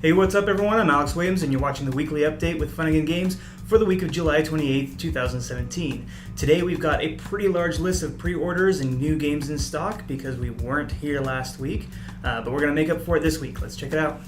Hey, what's up everyone? I'm Alex Williams and you're watching the weekly update with Funagain Games for the week of July 28th, 2017. Today we've got a pretty large list of pre-orders and new games in stock because we weren't here last week, but we're going to make up for it this week. Let's check it out.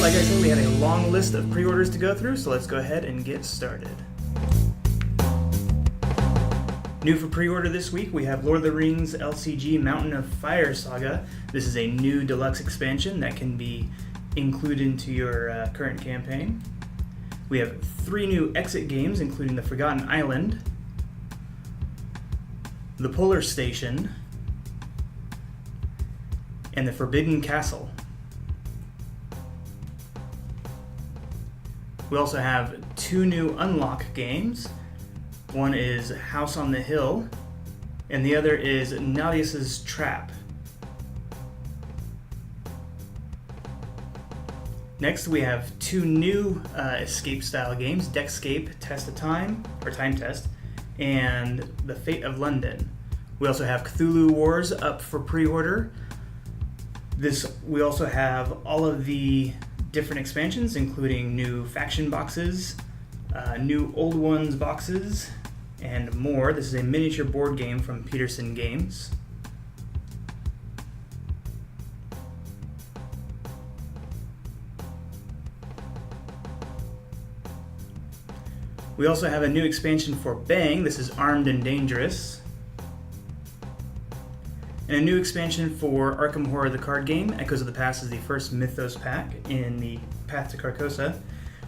Like I said, we had a long list of pre-orders to go through, so let's go ahead and get started. New for pre-order this week, we have Lord of the Rings LCG Mountain of Fire Saga. This is a new deluxe expansion that can be included into your current campaign. We have 3 new exit games, including The Forgotten Island, The Polar Station, and The Forbidden Castle. We also have 2 new unlock games. One is House on the Hill, and the other is Nautilus' Trap. Next, we have 2 new escape-style games, Deckscape Test of Time, or Time Test, and The Fate of London. We also have Cthulhu Wars up for pre-order. We also have all of the different expansions, including new faction boxes, new old ones boxes, and more. This is a miniature board game from Peterson Games. We also have a new expansion for Bang. This is Armed and Dangerous. And a new expansion for Arkham Horror the card game. Echoes of the Past is the first Mythos pack in the Path to Carcosa.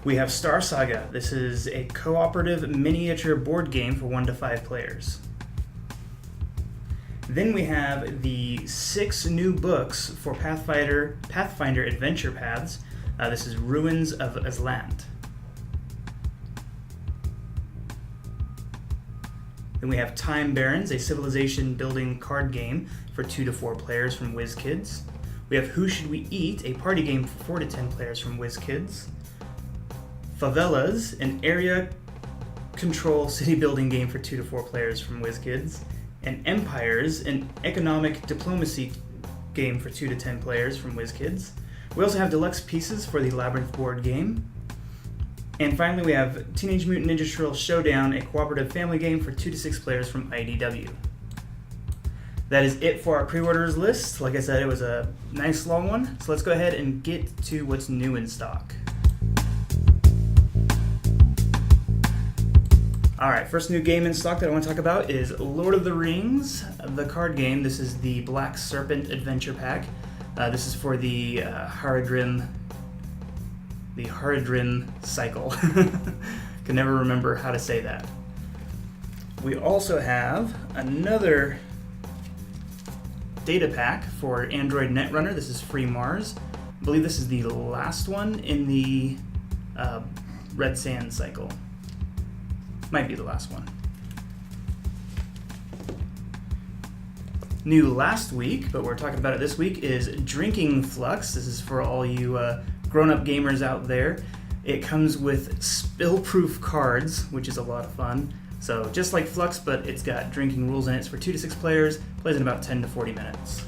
We have Star Saga. This is a cooperative miniature board game for 1 to 5 players. Then we have the 6 new books for Pathfinder Adventure Paths. This is Ruins of Aslant. Then we have Time Barons, a civilization building card game for 2 to 4 players from WizKids. We have Who Should We Eat, a party game for 4 to 10 players from WizKids. Favelas, an area control city building game for 2 to 4 players from WizKids. And Empires, an economic diplomacy game for 2 to 10 players from WizKids. We also have deluxe pieces for the Labyrinth board game. And finally, we have Teenage Mutant Ninja Turtles Showdown, a cooperative family game for 2 to 6 players from IDW. That is it for our pre-orders list. Like I said, it was a nice long one, so let's go ahead and get to what's new in stock. Alright, first new game in stock that I want to talk about is Lord of the Rings, the card game. This is the Black Serpent Adventure Pack. This is for the Haradrim cycle. Can never remember how to say that. We also have another data pack for Android Netrunner. This is Free Mars. I believe this is the last one in the Red Sand cycle. Might be the last one. New last week, but we're talking about it this week, is Drinking Flux. This is for all you grown-up gamers out there. It comes with spill-proof cards, which is a lot of fun. So just like Flux, but it's got drinking rules in it. It's for 2 to 6 players, plays in about 10 to 40 minutes.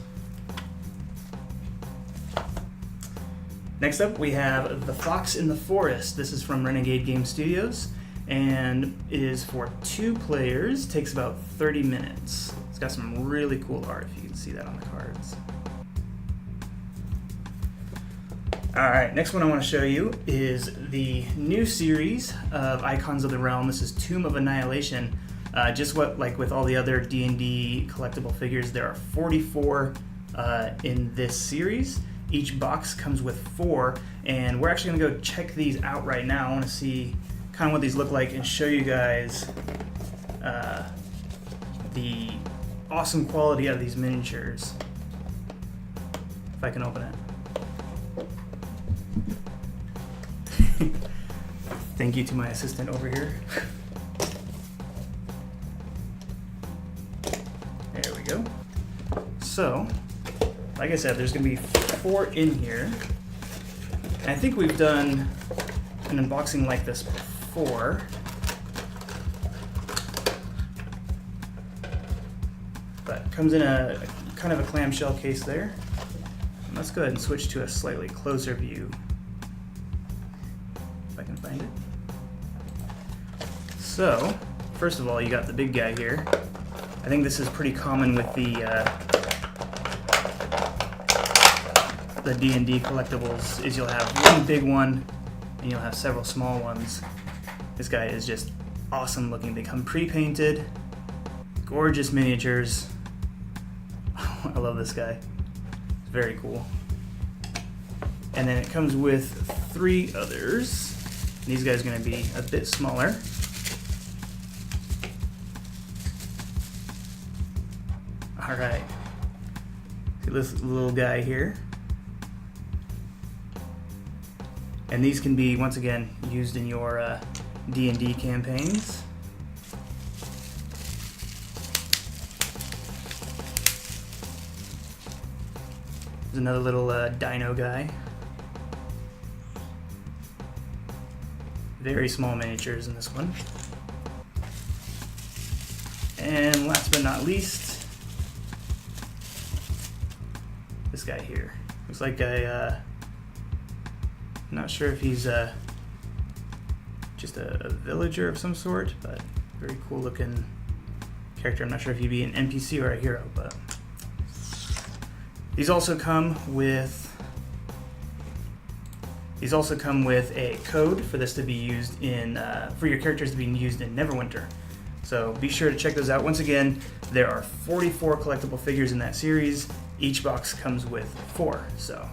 Next up, we have The Fox in the Forest. This is from Renegade Game Studios, and it is for 2 players, takes about 30 minutes. It's got some really cool art, if you can see that on the cards. Alright, next one I want to show you is the new series of Icons of the Realm. This is Tomb of Annihilation. Just like with all the other D&D collectible figures, there are 44 in this series. Each box comes with 4, and we're actually going to go check these out right now. I want to see kind of what these look like and show you guys the awesome quality of these miniatures. If I can open it. Thank you to my assistant over here. There we go. So, like I said, there's going to be 4 in here. And I think we've done an unboxing like this before. But it comes in a kind of a clamshell case there. And let's go ahead and switch to a slightly closer view, if I can find it. So, first of all, you got the big guy here. I think this is pretty common with the D&D collectibles, is you'll have one big one and you'll have several small ones. This guy is just awesome looking. They come pre-painted, gorgeous miniatures. I love this guy. It's very cool. And then it comes with 3 others. These guys are going to be a bit smaller. Alright. See this little guy here. And these can be, once again, used in your D&D campaigns. There's another little dino guy. Very small miniatures in this one. And last but not least, this guy here. Looks like I'm not sure if he's just a villager of some sort, but very cool looking character. I'm not sure if he'd be an NPC or a hero, but these also come with a code for this to be used in for your characters to be used in Neverwinter. So be sure to check those out. Once again, there are 44 collectible figures in that series. Each box comes with 4, so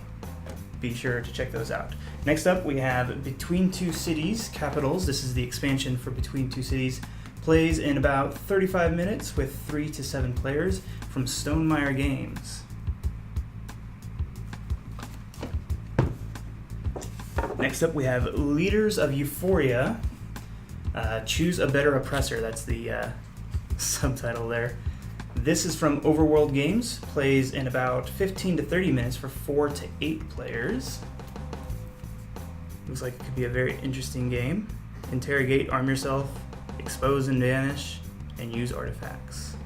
be sure to check those out. Next up, we have Between Two Cities Capitals. This is the expansion for Between Two Cities. Plays in about 35 minutes with 3 to 7 players from Stonemaier Games. Next up, we have Leaders of Euphoria. Choose a Better Oppressor. That's the subtitle there. This is from Overworld Games. Plays in about 15 to 30 minutes for 4 to 8 players. Looks like it could be a very interesting game. Interrogate, arm yourself, expose and vanish, and use artifacts.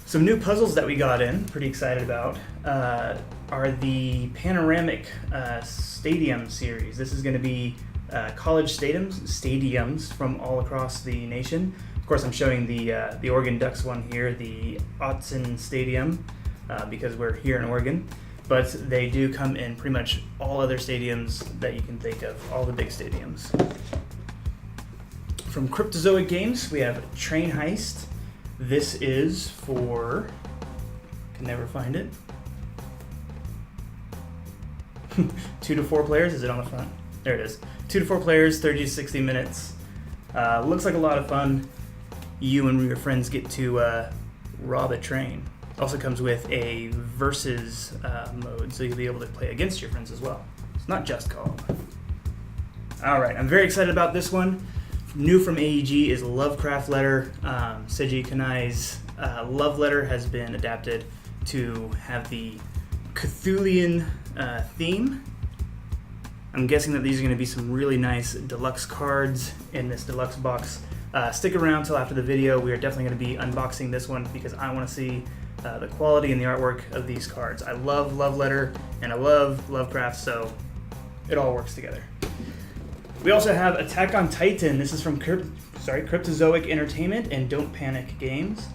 Some new puzzles that we got in, pretty excited about, are the Panoramic Stadium series. This is going to be college stadiums from all across the nation. Of course, I'm showing the Oregon Ducks one here, the Autzen Stadium, because we're here in Oregon. But they do come in pretty much all other stadiums that you can think of, all the big stadiums. From Cryptozoic Games, we have Train Heist. This is for, can never find it. 2 to 4 players, is it on the front? There it is. 2 to 4 players, 30 to 60 minutes. Looks like a lot of fun. You and your friends get to rob a train. Also comes with a versus mode, so you'll be able to play against your friends as well. It's not just co-op. Alright, I'm very excited about this one. New from AEG is Lovecraft Letter. Seiji Kanai's Love Letter has been adapted to have the Cthulhian theme. I'm guessing that these are going to be some really nice deluxe cards in this deluxe box. Stick around till after the video. We are definitely going to be unboxing this one because I want to see the quality and the artwork of these cards. I love Love Letter and I love Lovecraft, so it all works together. We also have Attack on Titan. This is from Cryptozoic Entertainment and Don't Panic Games.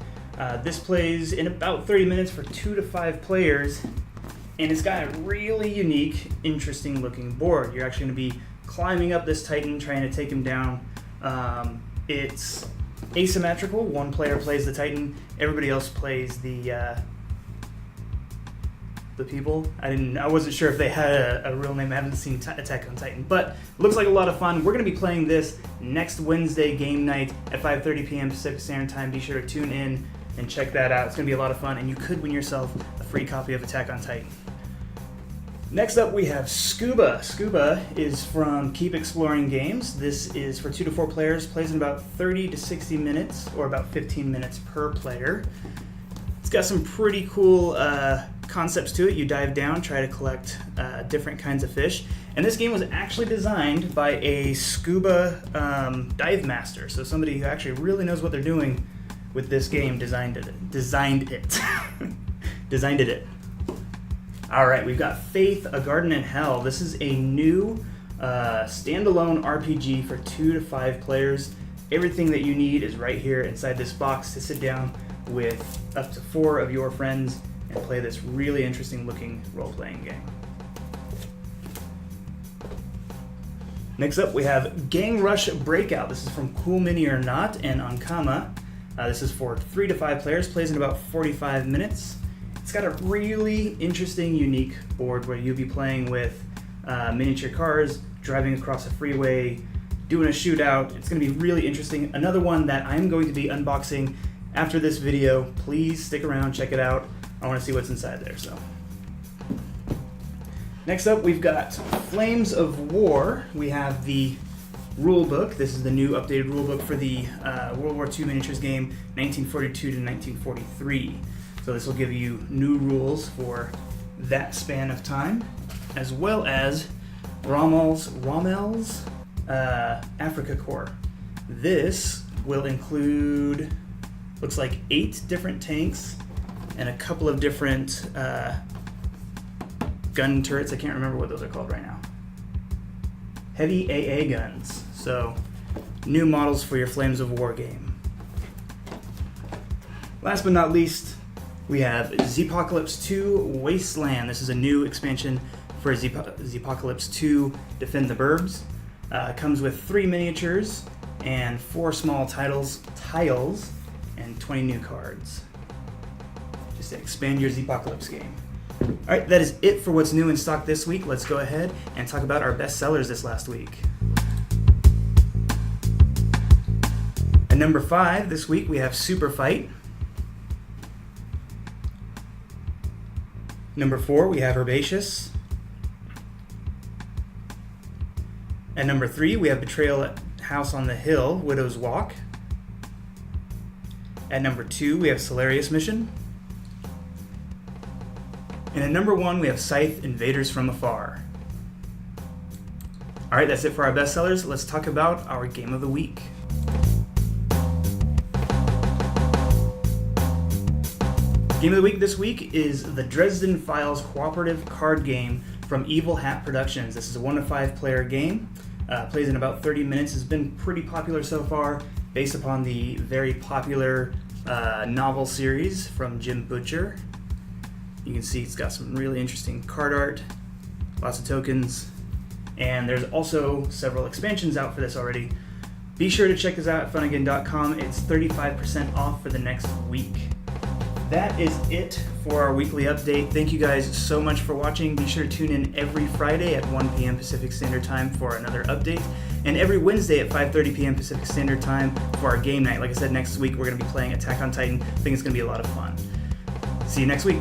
This plays in about 30 minutes for 2 to 5 players, and it's got a really unique, interesting looking board. You're actually going to be climbing up this Titan, trying to take him down. It's asymmetrical. One player plays the Titan, everybody else plays the people. I wasn't sure if they had a real name. I haven't seen Attack on Titan, but it looks like a lot of fun. We're going to be playing this next Wednesday game night at 5:30 p.m. Pacific Standard Time. Be sure to tune in and check that out. It's going to be a lot of fun, and you could win yourself a free copy of Attack on Titan. Next up we have Scuba. Scuba is from Keep Exploring Games. This is for 2 to 4 players, plays in about 30 to 60 minutes, or about 15 minutes per player. It's got some pretty cool concepts to it. You dive down, try to collect different kinds of fish. And this game was actually designed by a scuba dive master. So somebody who actually really knows what they're doing with this game designed it. Designed it. All right, we've got Faith, A Garden in Hell. This is a new standalone RPG for 2 to 5 players. Everything that you need is right here inside this box to sit down with up to 4 of your friends and play this really interesting looking role-playing game. Next up, we have Gang Rush Breakout. This is from Cool Mini or Not and Ankama. This is for 3 to 5 players, plays in about 45 minutes. It's got a really interesting, unique board where you'll be playing with miniature cars, driving across a freeway, doing a shootout. It's going to be really interesting. Another one that I'm going to be unboxing after this video. Please stick around, check it out. I want to see what's inside there. So, next up, we've got Flames of War. We have the rule book. This is the new updated rule book for the World War II miniatures game, 1942 to 1943. So this will give you new rules for that span of time, as well as Rommel's Africa Corps. This will include, looks like 8 different tanks and a couple of different gun turrets. I can't remember what those are called right now. Heavy AA guns. So new models for your Flames of War game. Last but not least, we have Zepocalypse 2 Wasteland. This is a new expansion for Zepocalypse 2 Defend the Burbs. Comes with 3 miniatures and 4 small tiles, and 20 new cards. Just to expand your Zepocalypse game. Alright, that is it for what's new in stock this week. Let's go ahead and talk about our bestsellers this last week. At number 5 this week we have Super Fight. Number 4, we have Herbaceous. At number 3, we have Betrayal at House on the Hill, Widow's Walk. At number 2, we have Solarius Mission. And at number 1, we have Scythe, Invaders from Afar. Alright, that's it for our bestsellers. Let's talk about our Game of the Week. Game of the Week this week is the Dresden Files cooperative card game from Evil Hat Productions. This is a 1 to 5 player game. Plays in about 30 minutes. It's been pretty popular so far, based upon the very popular novel series from Jim Butcher. You can see it's got some really interesting card art, lots of tokens, and there's also several expansions out for this already. Be sure to check this out at Funagain.com. It's 35% off for the next week. That is it for our weekly update. Thank you guys so much for watching. Be sure to tune in every Friday at 1 p.m. Pacific Standard Time for another update, and every Wednesday at 5:30 p.m. Pacific Standard Time for our game night. Like I said, next week we're going to be playing Attack on Titan. I think it's going to be a lot of fun. See you next week.